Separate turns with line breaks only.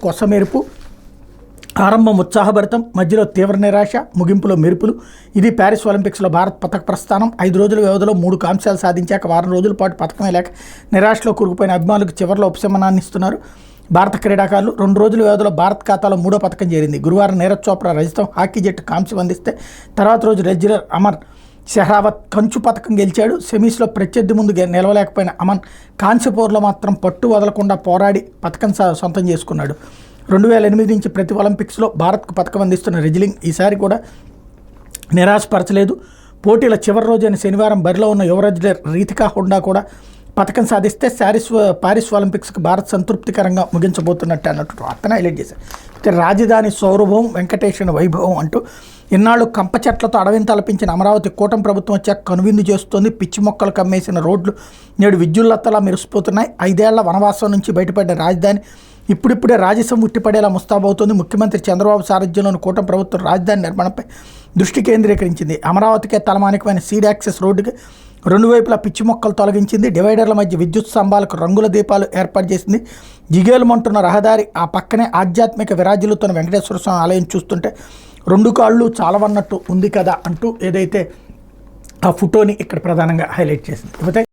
కొసమెరుపు, ఆరంభం ఉత్సాహభరితం, మధ్యలో తీవ్ర నిరాశ, ముగింపులో మెరుపులు. ఇది ప్యారిస్ ఒలింపిక్స్లో భారత్ పతక ప్రస్థానం. 5 రోజుల వ్యవధిలో 3 కాంస్యాలు సాధించాక వారం రోజుల పాటు పతకమే లేక నిరాశలో కూరుకుపోయిన అభిమానులకు చివరిలో ఉపశమనాన్ని ఇస్తున్నారు భారత క్రీడాకారులు. 2 రోజుల వ్యవధిలో భారత్ ఖాతాలో 3వ పతకం చేరింది. గురువారం నీరజ్ చోప్రా రజతం, హాకీ జట్టు కాంస్యం అందిస్తే తర్వాత రోజు రెజ్లర్ అమర్ షెహ్రావత్ కంచు పతకం గెలిచాడు. సెమీస్లో ప్రత్యర్థి ముందు నిలవలేకపోయిన అమన్ కాంస్యపోరులో మాత్రం పట్టు వదలకుండా పోరాడి పతకం సొంతం చేసుకున్నాడు. 2008 నుంచి ప్రతి ఒలింపిక్స్లో భారత్కు పతకం అందిస్తున్న రెజ్లింగ్ ఈసారి కూడా నిరాశపరచలేదు. పోటీల చివరి రోజైన శనివారం బరిలో ఉన్న యువ రెజ్లర్ రీతికా హుండా కూడా పతకం సాధిస్తే పారిస్ ఒలింపిక్స్కి భారత్ సంతృప్తికరంగా ముగించబోతున్నట్టు అన్నట్టు అతను హైలైట్ చేశారు. అయితే రాజధాని సౌరభం, వెంకటేశ్వర వైభవం అంటూ ఇన్నాళ్ళు కంప చెట్లతో అడవిని తలపించిన అమరావతి కూటమి ప్రభుత్వం వచ్చాక కనువిందు చేస్తోంది. పిచ్చి మొక్కలు కమ్మేసిన రోడ్లు నేడు విద్యుల్లతలా మెరిసిపోతున్నాయి. 5 ఏళ్ల వనవాసం నుంచి బయటపడ్డ రాజధాని ఇప్పుడిప్పుడే రాజసం ఉట్టిపడేలా ముస్తాబవుతోంది. ముఖ్యమంత్రి చంద్రబాబు సారథ్యంలోని కూటమి ప్రభుత్వం రాజధాని నిర్మాణంపై దృష్టి కేంద్రీకరించింది. అమరావతికే తలమానికమైన సీడ్ యాక్సెస్ రోడ్డుకి 2 వైపులా పిచ్చి మొక్కలు తొలగించింది. డివైడర్ల మధ్య విద్యుత్ స్తంభాలకు రంగుల దీపాలు ఏర్పాటు చేసింది. జిగేలుమంటున్న రహదారి, ఆ పక్కనే ఆధ్యాత్మిక విరాజిల్లుతున్న వెంకటేశ్వర స్వామి ఆలయం చూస్తుంటే 2 కాళ్ళు చాలవన్నట్టు ఉంది కదా అంటూ ఏదైతే ఆ ఫోటోని ఇక్కడ ప్రధానంగా హైలైట్ చేసింది.